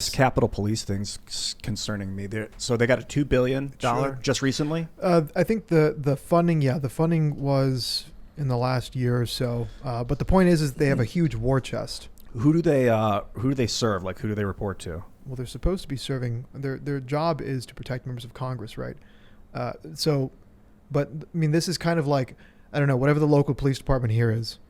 This Capitol Police thing's concerning me. So they got a $2 billion just recently? I think the funding was in the last year or so. But the point is they have a huge war chest. Who do they serve? Like, who do they report to? Well, they're supposed to be serving. Their job is to protect members of Congress, right? But I mean, this is kind of like, I don't know, whatever the local police department here is,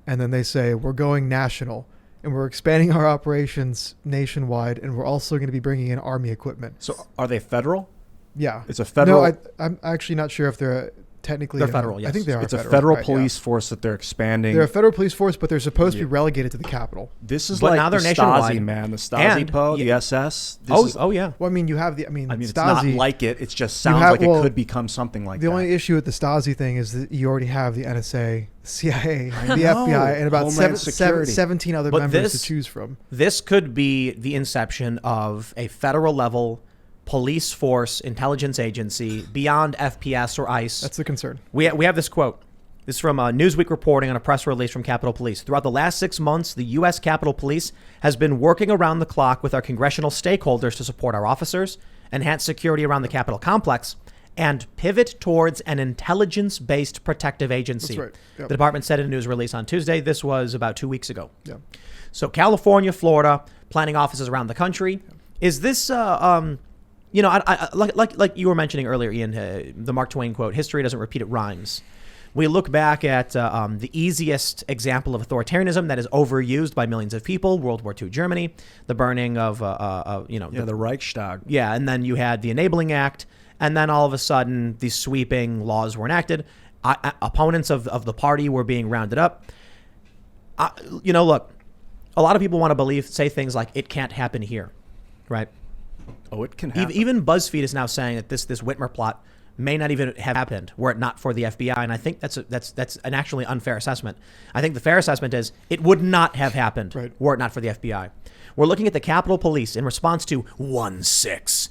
and then they say we're going national. And we're expanding our operations nationwide, and we're also going to be bringing in Army equipment. So are they federal? Yeah. It's a federal... No, I'm actually not sure if they're technically... They're federal, yes. I think they are It's federal. A federal police force that they're expanding. They're a federal police force, but they're supposed to be relegated to the Capitol. This is but like now they're the nationwide. Stasi, man. The Stasi Po, the SS. Oh, yeah. Well, I mean, you have the... I mean Stasi... It's not like it. It just sounds like it could become something like that. The only issue with the Stasi thing is that you already have the NSA, CIA, the FBI, and about 17 other members to choose from. This could be the inception of a federal level police force intelligence agency beyond FPS or ICE. That's the concern. We have this quote. This is from Newsweek reporting on a press release from Capitol Police. Throughout the last 6 months, the U.S. Capitol Police has been working around the clock with our congressional stakeholders to support our officers, enhance security around the Capitol complex, and pivot towards an intelligence-based protective agency. That's right. Yep. The department said in a news release on Tuesday. This was about 2 weeks ago. Yeah. So California, Florida, planning offices around the country. Is this, you know, like you were mentioning earlier, Ian, the Mark Twain quote, history doesn't repeat, it rhymes. We look back at the easiest example of authoritarianism that is overused by millions of people, World War II Germany, the burning of, the Reichstag. Yeah, and then you had the Enabling Act, and then all of a sudden these sweeping laws were enacted. Opponents of the party were being rounded up. Look, a lot of people want to say things like, it can't happen here, right? Oh, it can happen. Even BuzzFeed is now saying that this Whitmer plot may not even have happened were it not for the FBI. And I think that's an actually unfair assessment. I think the fair assessment is it would not have happened were it not for the FBI. We're looking at the Capitol Police in response to 1-6.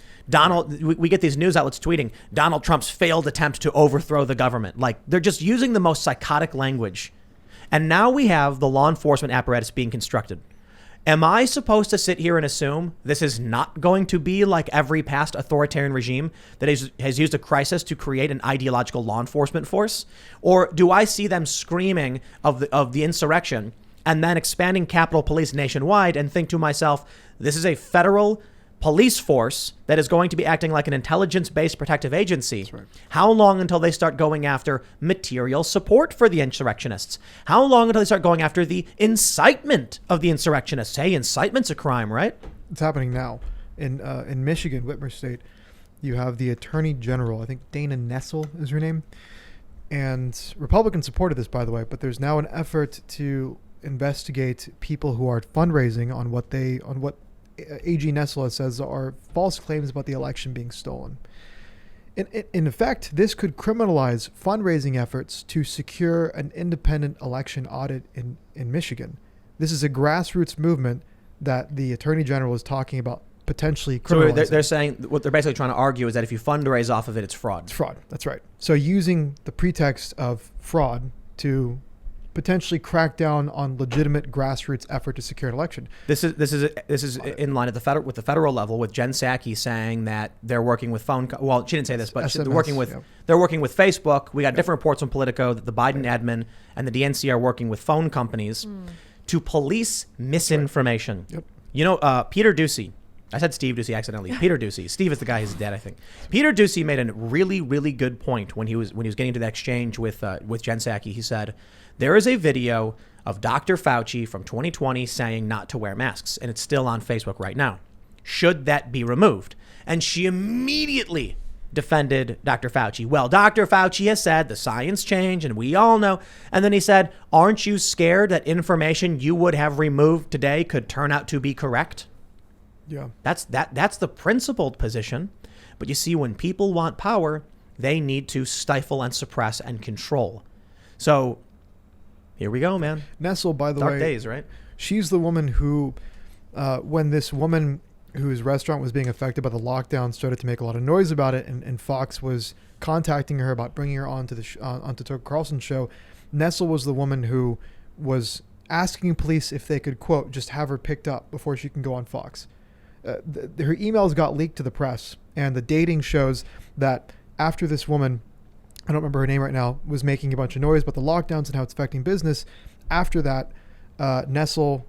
We get these news outlets tweeting Donald Trump's failed attempt to overthrow the government. Like, they're just using the most psychotic language. And now we have the law enforcement apparatus being constructed. Am I supposed to sit here and assume this is not going to be like every past authoritarian regime that has used a crisis to create an ideological law enforcement force? Or do I see them screaming of the insurrection and then expanding Capitol Police nationwide and think to myself, this is a federal police force that is going to be acting like an intelligence-based protective agency? That's right. How long until they start going after material support for the insurrectionists? How long until they start going after the incitement of the insurrectionists? Hey, incitement's a crime, right? It's happening now. In Michigan, Whitmer State, you have the Attorney General, I think Dana Nestle is her name. And Republicans supported this, by the way, but there's now an effort to investigate people who are fundraising on what AG Nestle says are false claims about the election being stolen. In effect, this could criminalize fundraising efforts to secure an independent election audit in Michigan. This is a grassroots movement that the Attorney General is talking about potentially criminalizing. So they're saying, what they're basically trying to argue is that if you fundraise off of it, it's fraud. It's fraud. That's right. So using the pretext of fraud to potentially crack down on legitimate grassroots effort to secure an election. This is in line at the federal level with Jen Psaki saying that they're working with well, she didn't say this, but they're working with Facebook. We got different reports from Politico that the Biden admin and the DNC are working with phone companies to police misinformation. Yep. You know, Peter Doocy. I said Steve Doocy accidentally. Peter Doocy. Steve is the guy who's dead, I think. Peter Doocy made a really, really good point when he was getting into that exchange with Jen Psaki. He said, there is a video of Dr. Fauci from 2020 saying not to wear masks, and it's still on Facebook right now. Should that be removed? And she immediately defended Dr. Fauci. Well, Dr. Fauci has said the science changed, and we all know. And then he said, aren't you scared that information you would have removed today could turn out to be correct? Yeah. That's the principled position. But you see, when people want power, they need to stifle and suppress and control. So here we go, man. Nestle, by the way, dark days, right? She's the woman who, when this woman whose restaurant was being affected by the lockdown started to make a lot of noise about it, and Fox was contacting her about bringing her onto Tucker Carlson's show, Nestle was the woman who was asking police if they could, quote, just have her picked up before she can go on Fox. her emails got leaked to the press, and the dating shows that after this woman, I don't remember her name right now, was making a bunch of noise about the lockdowns and how it's affecting business. After that, Nestle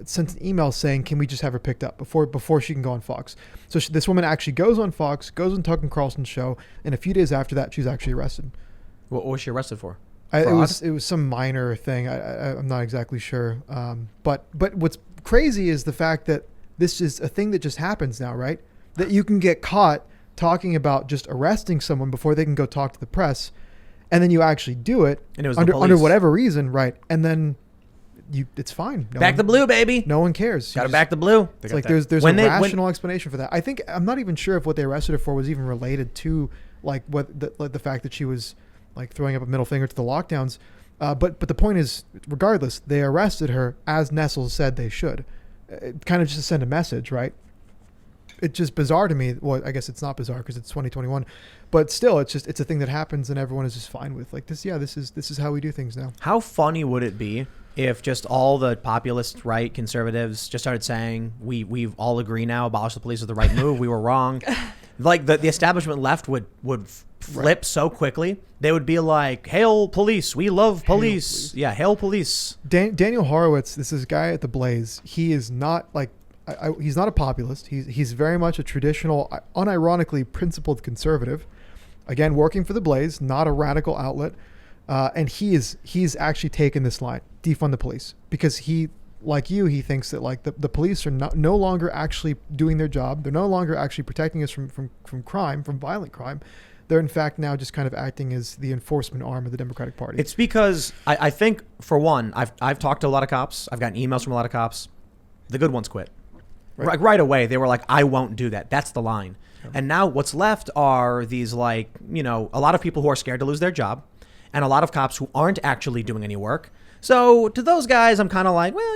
sent an email saying, can we just have her picked up before she can go on Fox? So this woman actually goes on Fox, goes on Tucker Carlson's show, and a few days after that, she's actually arrested. What was she arrested for? It was some minor thing. I'm not exactly sure. But what's crazy is the fact that this is a thing that just happens now, right? That you can get caught talking about just arresting someone before they can go talk to the press, and then you actually do it, and it was under whatever reason, right? And then it's fine. Back the blue, baby. No one cares. Got to back the blue. It's like there's a rational explanation for that. I think I'm not even sure if what they arrested her for was even related to like what the fact that she was like throwing up a middle finger to the lockdowns. But the point is, regardless, they arrested her as Nestle said they should. Kind of just to send a message, right? It's just bizarre to me. Well, I guess it's not bizarre because it's 2021, but still, it's a thing that happens and everyone is just fine with. Like this, yeah, this is how we do things now. How funny would it be if just all the populist right conservatives just started saying we all agree now abolish the police is the right move, we were wrong. Like the establishment left would flip so quickly. They would be like, hail police, we love police. Hail police. Daniel Horowitz, this is a guy at the Blaze. He is not like he's not a populist. He's very much a traditional, unironically principled conservative. Again, working for the Blaze, not a radical outlet. And he's actually taken this line, defund the police, because he thinks that like the police are no longer actually doing their job. They're no longer actually protecting us from crime, from violent crime. They're in fact now just kind of acting as the enforcement arm of the Democratic Party. It's because I think, for one, I've talked to a lot of cops. I've gotten emails from a lot of cops. The good ones quit. Right away, they were like, I won't do that. That's the line. Yeah. And now what's left are these a lot of people who are scared to lose their job, and a lot of cops who aren't actually doing any work. So to those guys, I'm kind of like, well,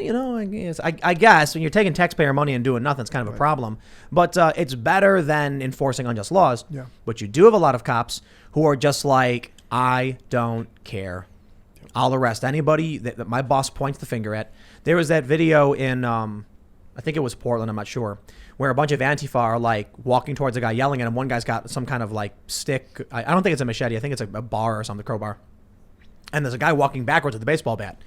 I guess when you're taking taxpayer money and doing nothing, it's kind of a problem. But it's better than enforcing unjust laws. Yeah. But you do have a lot of cops who are just like, I don't care. I'll arrest anybody that my boss points the finger at. There was that video in, I think it was Portland, I'm not sure, where a bunch of Antifa are like walking towards a guy yelling at him. One guy's got some kind of like stick. I don't think it's a machete. I think it's a bar or something, crowbar. And there's a guy walking backwards with a baseball bat.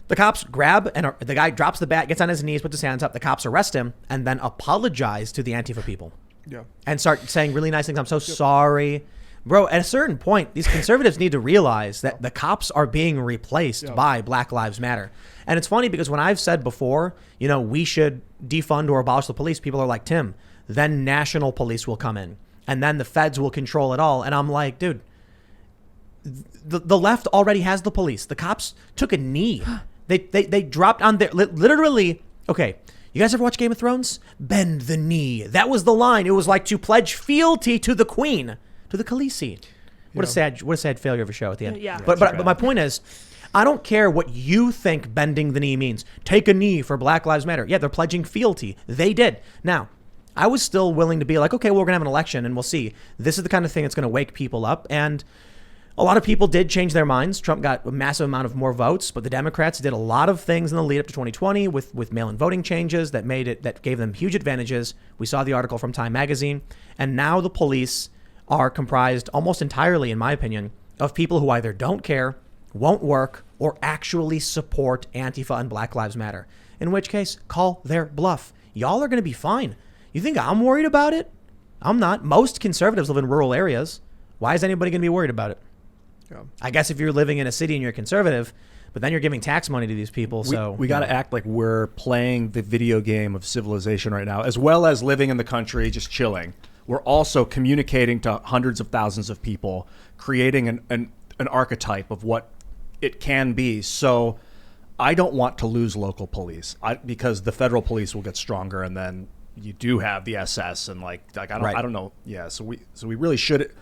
The cops grab, and the guy drops the bat, gets on his knees, puts his hands up. The cops arrest him and then apologize to the Antifa people. Yeah. And start saying really nice things. I'm so sorry. Bro, at a certain point, these conservatives need to realize that the cops are being replaced by Black Lives Matter. And it's funny because when I've said before, we should defund or abolish the police, people are like, Tim, then national police will come in and then the feds will control it all. And I'm like, dude, the left already has the police. The cops took a knee. They dropped on their literally. Okay, you guys ever watch Game of Thrones? Bend the knee. That was the line. It was like to pledge fealty to the queen, to the Khaleesi. What a sad failure of a show at the end. Yeah. But my point is, I don't care what you think bending the knee means. Take a knee for Black Lives Matter. Yeah, they're pledging fealty. They did. Now, I was still willing to be like, okay, well, we're gonna have an election and we'll see. This is the kind of thing that's gonna wake people up. And a lot of people did change their minds. Trump got a massive amount of more votes, but the Democrats did a lot of things in the lead up to 2020 with mail-in voting changes that gave them huge advantages. We saw the article from Time Magazine, and now the police are comprised almost entirely, in my opinion, of people who either don't care, won't work, or actually support Antifa and Black Lives Matter. In which case, call their bluff. Y'all are going to be fine. You think I'm worried about it? I'm not. Most conservatives live in rural areas. Why is anybody going to be worried about it? I guess if you're living in a city and you're conservative, but then you're giving tax money to these people. So we got to act like we're playing the video game of civilization right now, as well as living in the country, just chilling. We're also communicating to hundreds of thousands of people, creating an archetype of what it can be. So I don't want to lose local police because the federal police will get stronger, and then you do have the SS and I don't know. Yeah. So we really should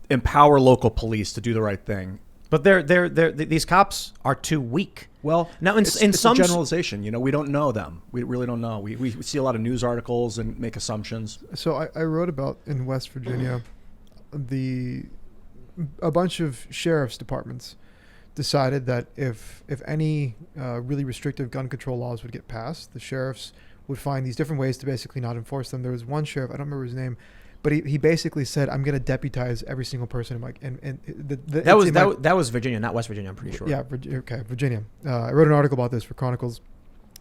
empower local police to do the right thing. But these cops are too weak. Well, now it's some generalization. We don't know them. We really don't know. We see a lot of news articles and make assumptions. So I wrote about in West Virginia, a bunch of sheriff's departments decided that if any really restrictive gun control laws would get passed, the sheriffs would find these different ways to basically not enforce them. There was one sheriff, I don't remember his name, but he basically said, I'm going to deputize every single person in my, that was Virginia, not West Virginia, I'm pretty sure. Yeah. Okay. Virginia. I wrote an article about this for Chronicles,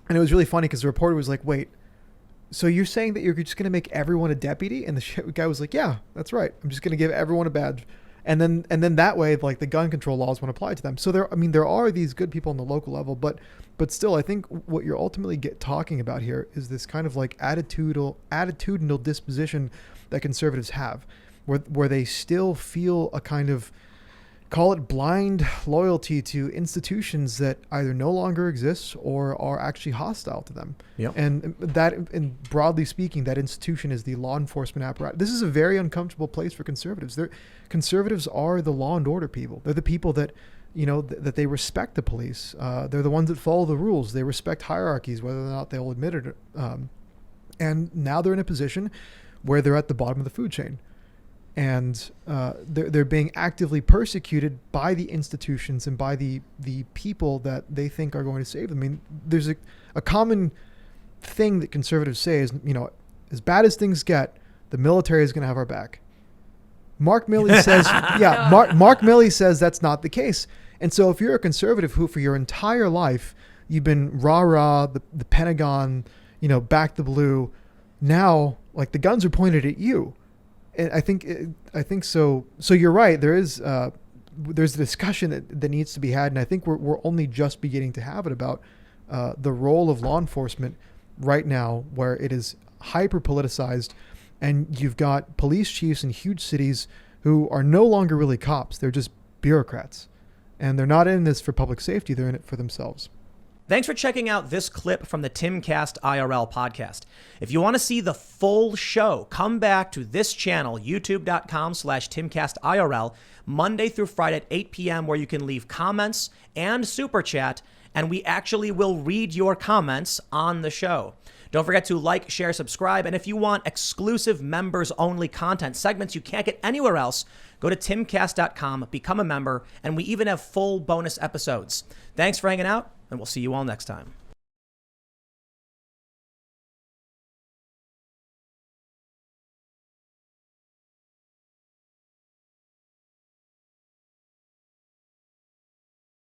and it was really funny because the reporter was like, wait, so you're saying that you're just going to make everyone a deputy? And the guy was like, yeah, that's right. I'm just going to give everyone a badge. And then that way, like, the gun control laws won't apply to them. So there are these good people on the local level, but still, I think what you're ultimately talking about here is this kind of like attitudinal disposition that conservatives have, where they still feel a kind of, call it blind loyalty to institutions that either no longer exist or are actually hostile to them. Yep. And broadly speaking, that institution is the law enforcement apparatus. This is a very uncomfortable place for conservatives. Conservatives are the law and order people. They're the people that, that they respect the police. They're the ones that follow the rules. They respect hierarchies, whether or not they'll admit it. And now they're in a position where they're at the bottom of the food chain. And they're being actively persecuted by the institutions and by the people that they think are going to save them. I mean, there's a common thing that conservatives say is, as bad as things get, the military is going to have our back. Mark Milley says, Mark Milley says that's not the case. And so if you're a conservative who for your entire life, you've been rah-rah, the Pentagon, back the blue, now, like, the guns are pointed at you. And I think so. So you're right. There's a discussion that needs to be had, and I think we're only just beginning to have it about the role of law enforcement right now, where it is hyper politicized, and you've got police chiefs in huge cities who are no longer really cops; they're just bureaucrats, and they're not in this for public safety; they're in it for themselves. Thanks for checking out this clip from the Timcast IRL podcast. If you want to see the full show, come back to this channel, youtube.com/TimcastIRL, Monday through Friday at 8 p.m., where you can leave comments and super chat, and we actually will read your comments on the show. Don't forget to like, share, subscribe, and if you want exclusive members-only content, segments you can't get anywhere else, go to timcast.com, become a member, and we even have full bonus episodes. Thanks for hanging out, and we'll see you all next time.